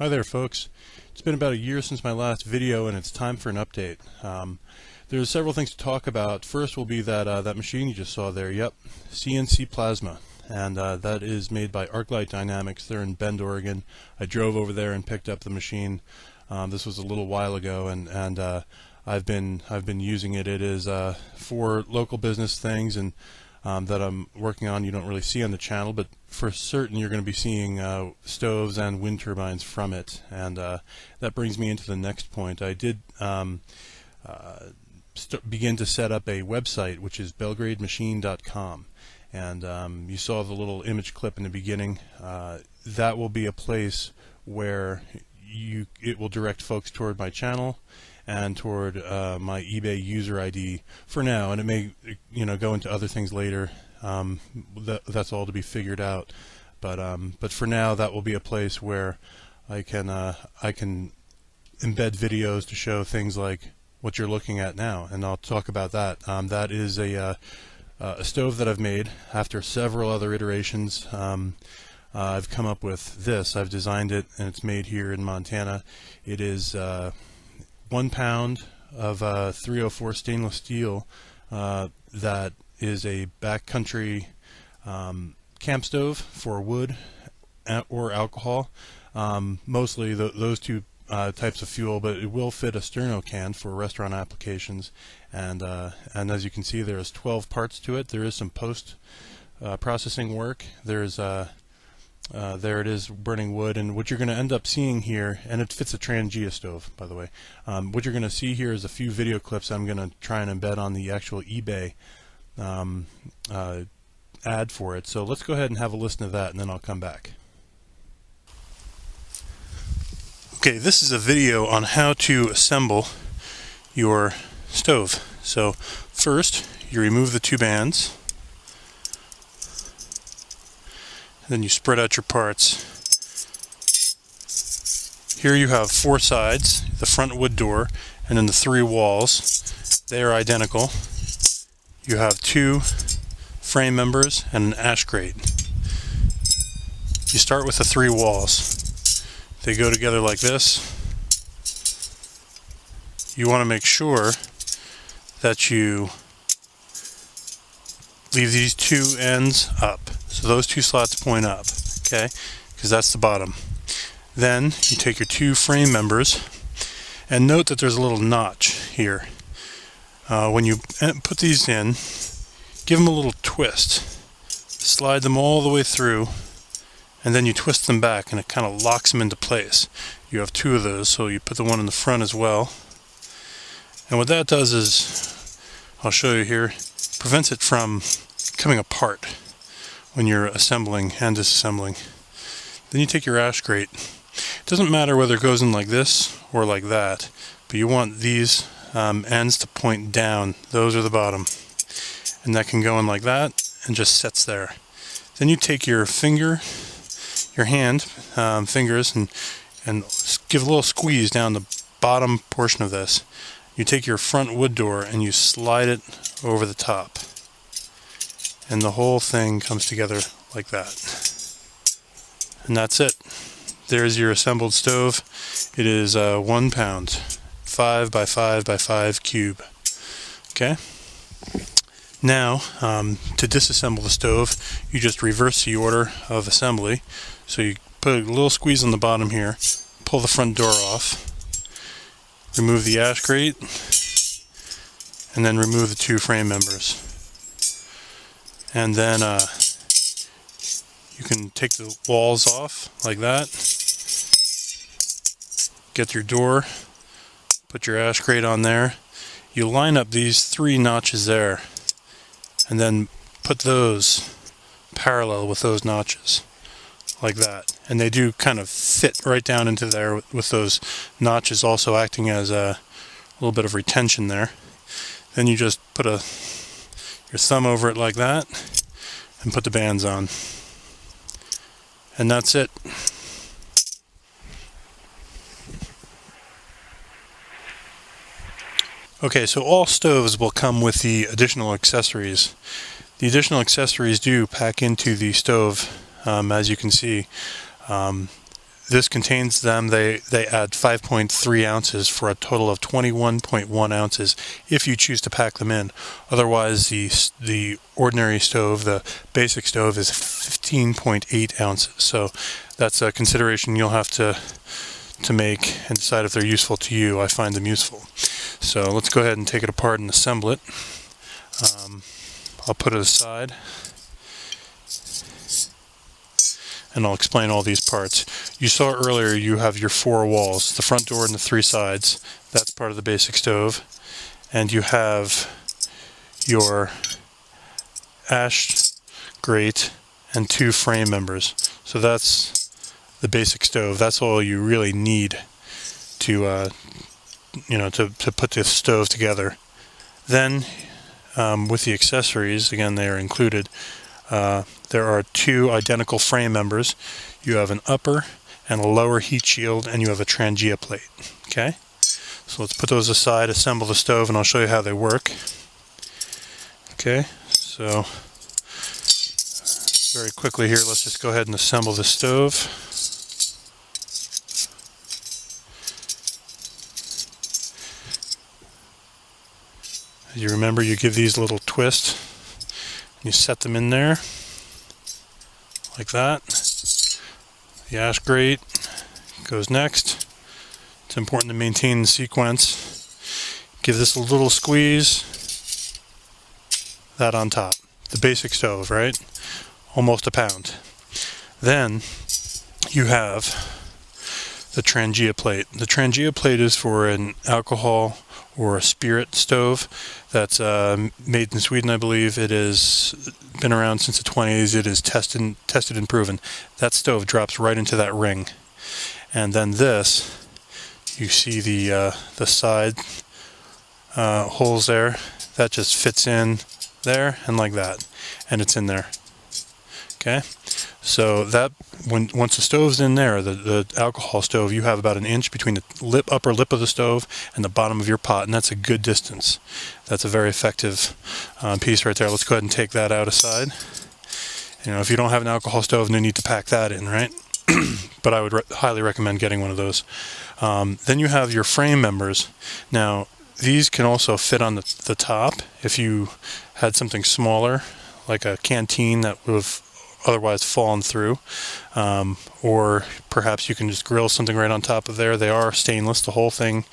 Hi there, folks. It's been about a year since my last video, and it's time for an update. There's several things to talk about. First will be that machine you just saw there. Yep, CNC Plasma, and that is made by ArcLight Dynamics. They're in Bend, Oregon. I drove over there and picked up the machine. This was a little while ago, and I've been using it. It is for local business things and that I'm working on. You don't really see on the channel, but for certain you're going to be seeing stoves and wind turbines from it. And that brings me into the next point. I did begin to set up a website, which is belgrademachine.com. And you saw the little image clip in the beginning. That will be a place where it will direct folks toward my channel and toward my eBay user ID for now, and it may go into other things later. That's all to be figured out, but for now that will be a place where I can embed videos to show things like what you're looking at now, and I'll talk about that. That is a stove that I've made after several other iterations. I've come up with this. I've designed it, and it's made here in Montana. It is 1 pound of 304 stainless steel that is a backcountry camp stove for wood or alcohol. Mostly those two types of fuel, but it will fit a sterno can for restaurant applications. And as you can see, there's 12 parts to it. There is some post processing work. There's there it is, burning wood, and what you're going to end up seeing here, and it fits a Trangia stove, by the way. What you're going to see here is a few video clips I'm going to try and embed on the actual eBay ad for it. So let's go ahead and have a listen to that, and then I'll come back. Okay, this is a video on how to assemble your stove. So first, you remove the two bands. Then you spread out your parts. Here you have 4 sides, the front wood door, and then the 3 walls. They are identical. You have 2 frame members and an ash grate. You start with the 3 walls. They go together like this. You want to make sure that you leave these 2 ends up. So those 2 slots point up, okay? Because that's the bottom. Then you take your 2 frame members, and note that there's a little notch here. When you put these in, give them a little twist. Slide them all the way through, and then you twist them back, and it kind of locks them into place. You have 2 of those, so you put the one in the front as well. And what that does is, I'll show you here, prevents it from coming apart when you're assembling and disassembling. Then you take your ash grate. It doesn't matter whether it goes in like this or like that, but you want these ends to point down. Those are the bottom. And that can go in like that and just sets there. Then you take your finger, your hand, fingers, and give a little squeeze down the bottom portion of this. You take your front wood door and you slide it over the top. And the whole thing comes together like that. And that's it. There's your assembled stove. It is 1 pound, 5 by 5 by 5 cube. Okay? Now, to disassemble the stove, you just reverse the order of assembly. So you put a little squeeze on the bottom here, pull the front door off, remove the ash grate, and then remove the 2 frame members. And then you can take the walls off like that, get your door, put your ash grate on there. You line up these 3 notches there, and then put those parallel with those notches like that. And they do kind of fit right down into there with those notches also acting as a little bit of retention there. Then you just put your thumb over it like that and put the bands on. And that's it. Okay, so all stoves will come with the additional accessories. The additional accessories do pack into the stove, as you can see. this contains them. They add 5.3 ounces for a total of 21.1 ounces if you choose to pack them in. Otherwise, the ordinary stove, the basic stove, is 15.8 ounces. So that's a consideration you'll have to make and decide if they're useful to you. I find them useful. So let's go ahead and take it apart and assemble it. I'll put it aside, and I'll explain all these parts. You saw earlier you have your 4 walls, the front door and the 3 sides. That's part of the basic stove. And you have your ash grate and 2 frame members. So that's the basic stove. That's all you really need to to put the stove together. Then with the accessories, again, they are included. There are 2 identical frame members. You have an upper and a lower heat shield, and you have a Trangia plate. Okay, so let's put those aside, assemble the stove, and I'll show you how they work. Okay, so very quickly here, let's just go ahead and assemble the stove. As you remember, you give these a little twist, and you set them in there like that. The ash grate goes next. It's important to maintain the sequence. Give this a little squeeze. That on top. The basic stove, right? Almost a pound. Then you have the Trangia plate. The Trangia plate is for an alcohol or a spirit stove that's made in Sweden, I believe. It has been around since the 20s. It is tested and proven. That stove drops right into that ring. And then this, you see the side holes there. That just fits in there and like that. And it's in there. Okay? So that once the stove's in there, the alcohol stove, you have about an inch between the upper lip of the stove and the bottom of your pot, and that's a good distance. That's a very effective piece right there. Let's go ahead and take that out aside. You know, if you don't have an alcohol stove, no need to pack that in, right? But I would highly recommend getting one of those. Then you have your frame members. Now, these can also fit on the top. If you had something smaller, like a canteen that would have otherwise fallen through, or perhaps you can just grill something right on top of there. They are stainless, the whole thing.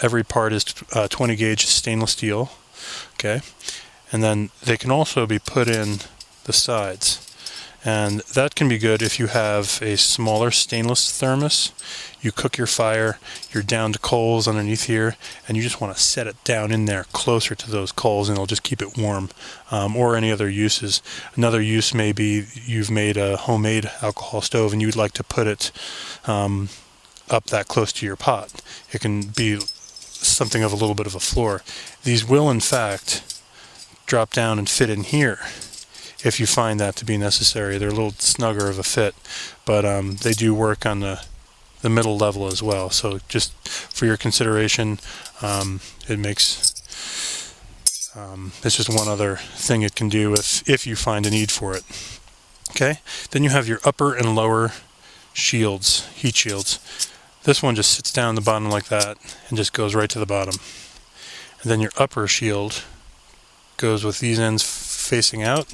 Every part is 20 gauge stainless steel. Okay, and then they can also be put in the sides, and that can be good if you have a smaller stainless thermos. You cook your fire, you're down to coals underneath here, and you just want to set it down in there closer to those coals, and it'll just keep it warm. Or any other uses. Another use may be you've made a homemade alcohol stove and you'd like to put it up that close to your pot. It can be something of a little bit of a floor. These will, in fact, drop down and fit in here if you find that to be necessary. They're a little snugger of a fit, but they do work on the middle level as well. So just for your consideration, it makes it's just one other thing it can do if you find a need for it. Okay, then you have your upper and lower shields, heat shields. This one just sits down the bottom like that and just goes right to the bottom. And then your upper shield goes with these ends facing out,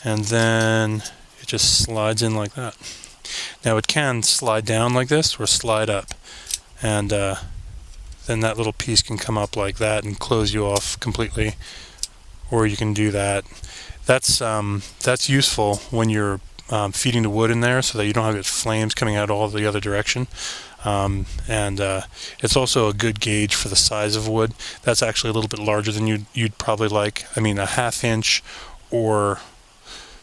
and then it just slides in like that. Now it can slide down like this or slide up, and then that little piece can come up like that and close you off completely, or you can do that. That's useful when you're feeding the wood in there, so that you don't have flames coming out all the other direction. And it's also a good gauge for the size of wood. That's actually a little bit larger than you'd probably like. I mean, a 1/2 inch or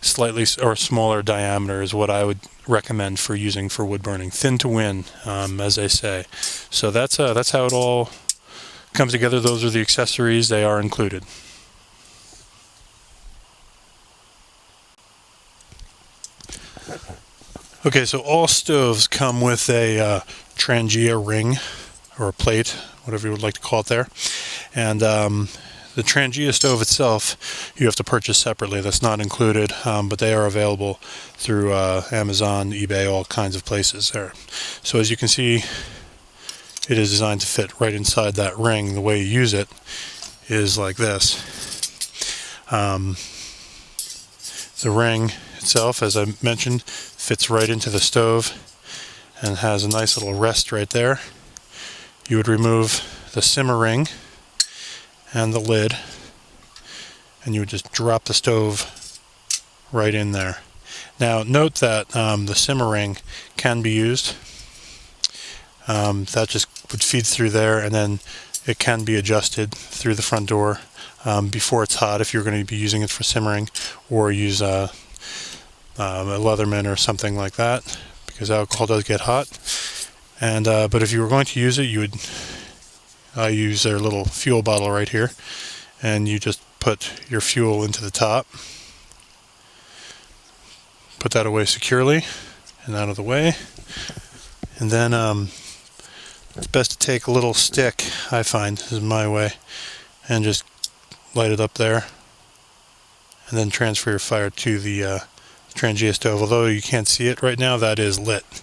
slightly or smaller diameter is what I would recommend for using for wood burning. Thin to win, as they say. So that's how it all comes together. Those are the accessories. They are included. Okay, so all stoves come with a Trangia ring or a plate, whatever you would like to call it there, and The Trangia stove itself you have to purchase separately. That's not included, but they are available through Amazon, eBay, all kinds of places there. So as you can see, it is designed to fit right inside that ring. The way you use it is like this. The ring itself, as I mentioned, fits right into the stove and has a nice little rest right there. You would remove the simmer ring and the lid, and you would just drop the stove right in there. Now note that the simmer ring can be used. That just would feed through there, and then it can be adjusted through the front door before it's hot if you're going to be using it for simmering, or use a Leatherman or something like that, because alcohol does get hot. And but if you were going to use it, you would use their little fuel bottle right here, and you just put your fuel into the top, put that away securely and out of the way, and then it's best to take a little stick, I find, this is my way, and just light it up there, and then transfer your fire to the Trangia stove. Although you can't see it right now, that is lit,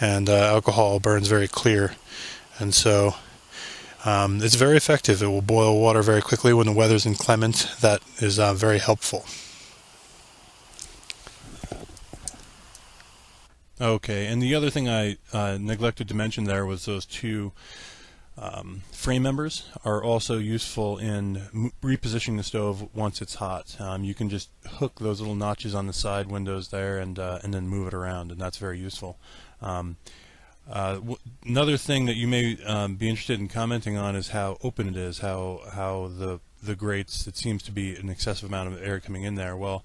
and alcohol burns very clear, and so it's very effective. It will boil water very quickly when the weather's inclement. That is very helpful. Okay, and the other thing I neglected to mention there was those two frame members are also useful in repositioning the stove once it's hot. You can just hook those little notches on the side windows there and then move it around, and that's very useful. Another thing that you may be interested in commenting on is how open it is, how the grates, it seems to be an excessive amount of air coming in there. Well,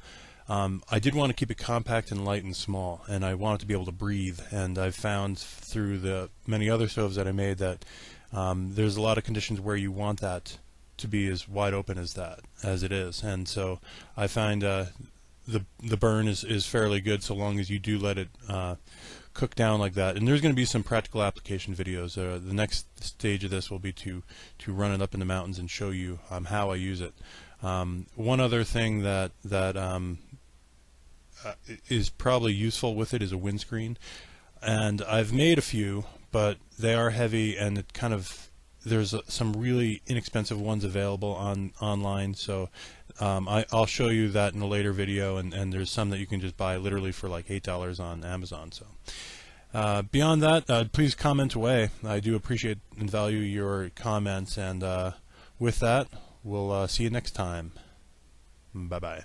I did want to keep it compact and light and small, and I want it to be able to breathe, and I've found through the many other stoves that I made that there's a lot of conditions where you want that to be as wide open as it is, and so I find the burn is fairly good so long as you do let it cook down like that. And there's going to be some practical application videos. The next stage of this will be to run it up in the mountains and show you how I use it. One other thing that is probably useful with it is a windscreen, and I've made a few, but they are heavy, and it kind of, there's some really inexpensive ones available online, so I'll show you that in a later video, and there's some that you can just buy literally for like $8 on Amazon. So beyond that, please comment away. I do appreciate and value your comments, and with that, we'll see you next time. Bye-bye.